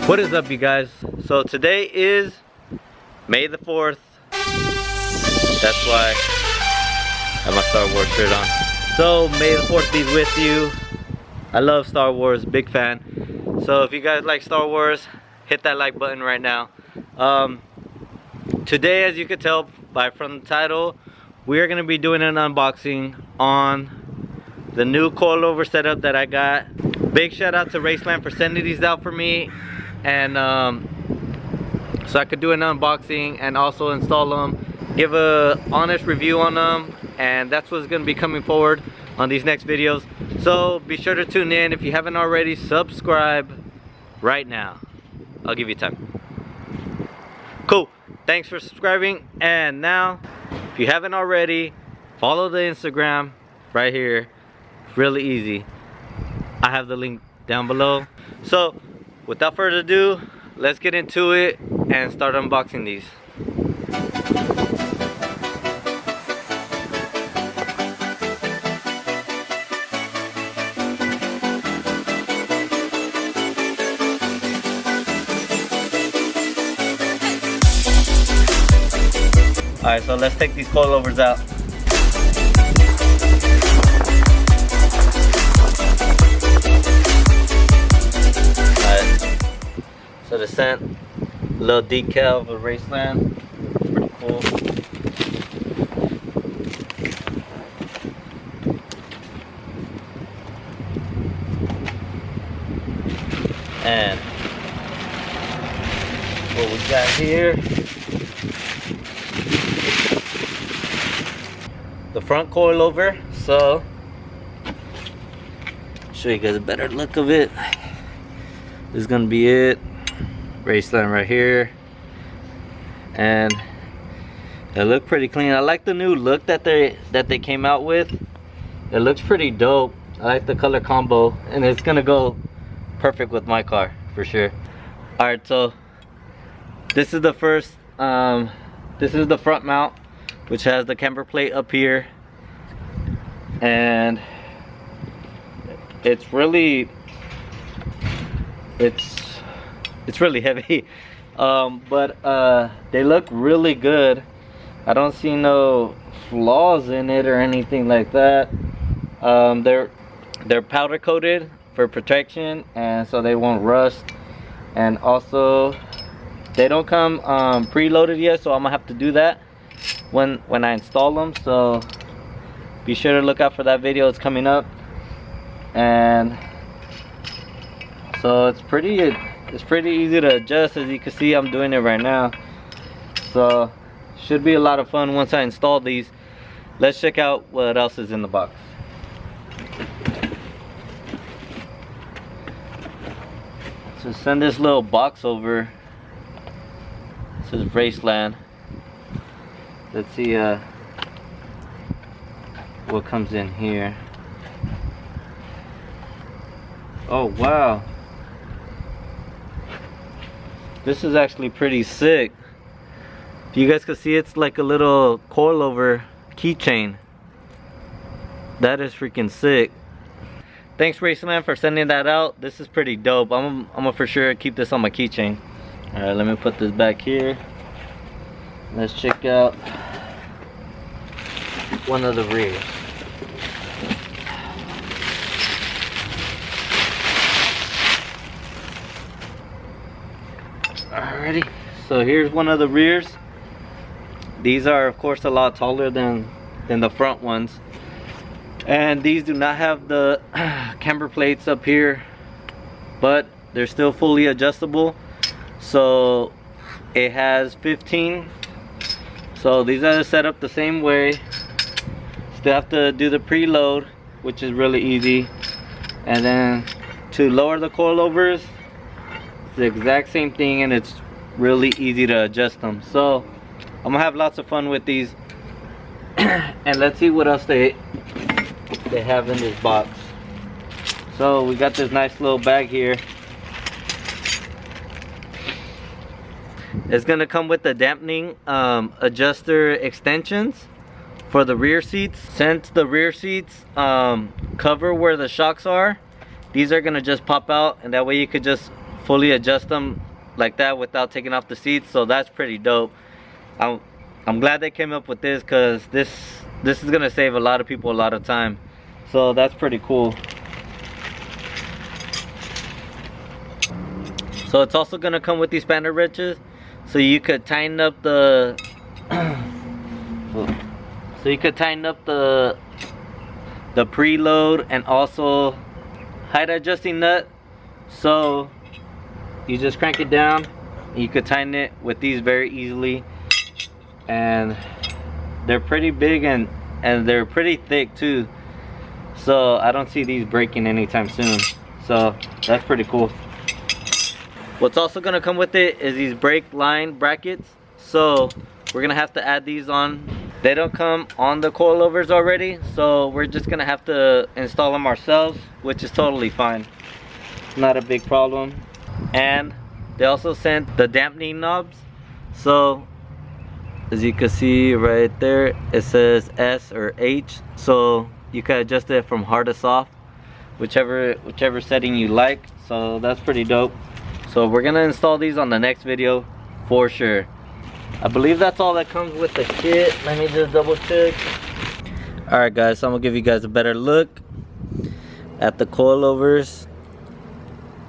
What is up, you guys? So today is May the 4th. That's why I have my Star Wars shirt on. So May the 4th be with you. I love Star Wars, big fan. So if you guys like Star Wars, hit that like button right now. Today, as you can tell from the title, we are going to be doing an unboxing on the new coilover setup that I got. Big shout out to RACELAND for sending these out for me, and so I could do an unboxing and also install them, give a honest review on them, and that's what's going to be coming forward on these next videos. So be sure to tune in. If you haven't already, subscribe right now. I'll give you time. Cool, thanks for subscribing. And now, if you haven't already, follow the Instagram right here. It's really easy. I have the link down below. So without further ado, let's get into it and start unboxing these. Alright, so let's take these coilovers out. So they sent a little decal of a RACELAND. Pretty cool. And what we got here, the front coilover. So show you guys a better look of it. This is gonna be it. RACELAND right here, and it looked pretty clean. I like the new look that they came out with. It looks pretty dope. I like the color combo, and it's gonna go perfect with my car for sure. All right, so this is the first. This is the front mount, which has the camber plate up here, and it's really heavy, but they look really good. I don't see no flaws in it or anything like that. They're powder coated for protection, and so they won't rust. And also, they don't come preloaded yet, so I'm gonna have to do that when I install them. So be sure to look out for that video. It's coming up. And so it's pretty easy to adjust. As you can see, I'm doing it right now. So should be a lot of fun once I install these. Let's check out what else is in the box. So send this little box over. This is RACELAND. Let's see what comes in here. Oh wow, this is actually pretty sick. If you guys can see, it's like a little coilover keychain. That is freaking sick. Thanks RACELAND for sending that out. This is pretty dope. I'm gonna for sure keep this on my keychain. All right, let me put this back here. Let's check out one of the rears. Alrighty, so here's one of the rears. These are of course a lot taller than the front ones, and these do not have the camber plates up here, but they're still fully adjustable. So it has 15. So these are set up the same way. Still have to do the preload, which is really easy, and then to lower the coilovers, it's the exact same thing, and it's really easy to adjust them. So I'm gonna have lots of fun with these. And let's see what else they have in this box. So we got this nice little bag here. It's gonna come with the dampening adjuster extensions for the rear seats. Since the rear seats cover where the shocks are, these are gonna just pop out, and that way you could just fully adjust them like that without taking off the seats, so that's pretty dope. I'm glad they came up with this, because this is gonna save a lot of people a lot of time, so that's pretty cool. So it's also gonna come with these spanner wrenches, so you could tighten up the the preload and also height adjusting nut. So you just crank it down, you could tighten it with these very easily, and they're pretty big and they're pretty thick too, so I don't see these breaking anytime soon, so that's pretty cool. What's also gonna come with it is these brake line brackets, so we're gonna have to add these on. They don't come on the coilovers already, so we're just gonna have to install them ourselves, which is totally fine, not a big problem. And they also sent the dampening knobs, so as you can see right there, it says S or H, so you can adjust it from hard to soft, whichever setting you like, so that's pretty dope. So we're gonna install these on the next video for sure. I believe that's all that comes with the kit. Let me just double check. Alright guys, so I'm gonna give you guys a better look at the coilovers,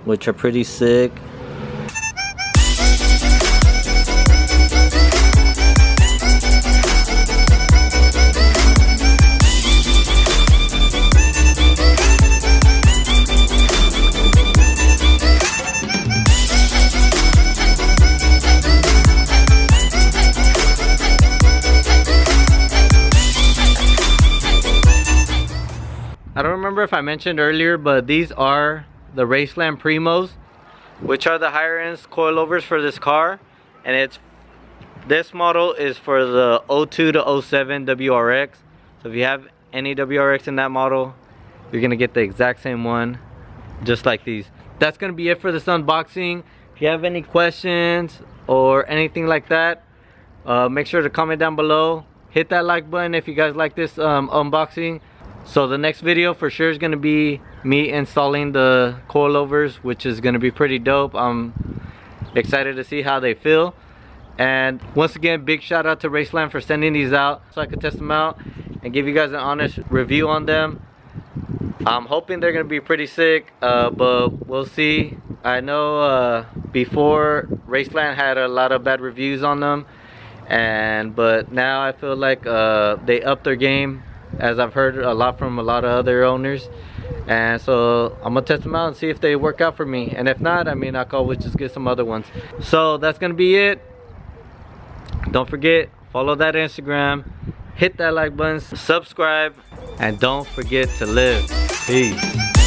which are pretty sick. I don't remember if I mentioned earlier, but these are the RACELAND Primos, which are the higher end coilovers for this car, and this model is for the 02 to 07 WRX. So if you have any WRX in that model, you're gonna get the exact same one, just like these. That's gonna be it for this unboxing. If you have any questions or anything like that, make sure to comment down below. Hit that like button if you guys like this unboxing. So the next video for sure is going to be me installing the coilovers, which is going to be pretty dope. I'm excited to see how they feel. And once again, big shout out to RACELAND for sending these out so I could test them out and give you guys an honest review on them. I'm hoping they're going to be pretty sick, but we'll see. I know before RACELAND had a lot of bad reviews on them, but now I feel like they upped their game, as I've heard a lot from a lot of other owners, and so I'm gonna test them out and see if they work out for me, and if not, I mean, I can always just get some other ones. So that's gonna be it. Don't forget, follow that Instagram, hit that like button, subscribe, and don't forget to live. Peace.